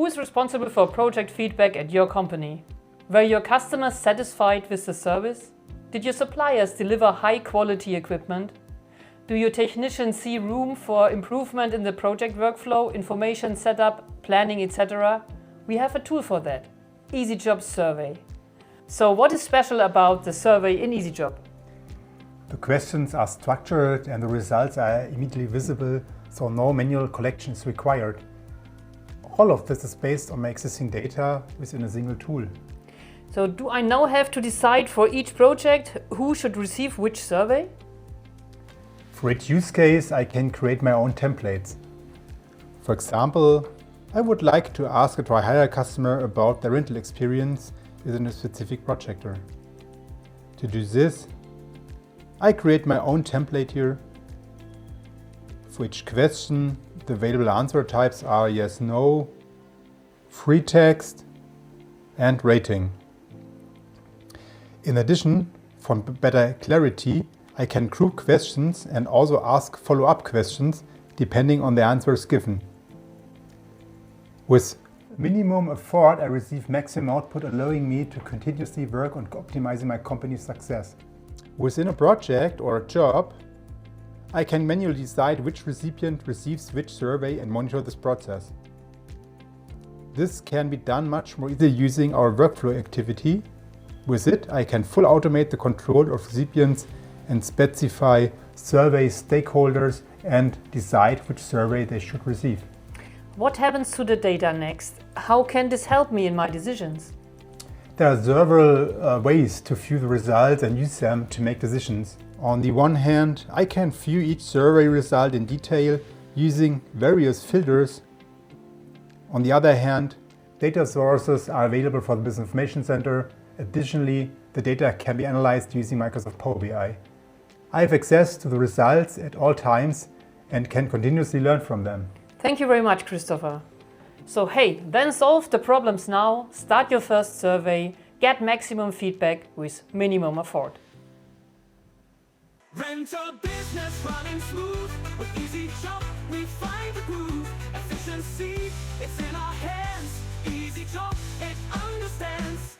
Who is responsible for project feedback at your company? Were your customers satisfied with the service? Did your suppliers deliver high-quality equipment? Do your technicians see room for improvement in the project workflow, information setup, planning, etc.? We have a tool for that, easyjob survey. So what is special about the survey in easyjob? The questions are structured and the results are immediately visible, so no manual collection is required. All of this is based on my existing data within a single tool. So do I now have to decide for each project who should receive which survey? For each use case, I can create my own templates. For example, I would like to ask a try-hire customer about their rental experience within a specific project. To do this, I create my own template here. For each question, the available answer types are yes, no, free text, and rating. In addition, for better clarity, I can group questions and also ask follow-up questions depending on the answers given. With minimum effort, I receive maximum output, allowing me to continuously work on optimizing my company's success. Within a project or a job, I can manually decide which recipient receives which survey and monitor this process. This can be done much more easily using our workflow activity. With it, I can fully automate the control of recipients and specify survey stakeholders and decide which survey they should receive. What happens to the data next? How can this help me in my decisions? There are several ways to view the results and use them to make decisions. On the one hand, I can view each survey result in detail using various filters. On the other hand, data sources are available for the Business Information Center. Additionally, the data can be analyzed using Microsoft Power BI. I have access to the results at all times and can continuously learn from them. Thank you very much, Christopher. So hey, then solve the problems now, start your first survey, get maximum feedback with minimum effort. Rental business running smooth. With easyjob, we find the groove. Efficiency, it's in our hands. easyjob, it understands.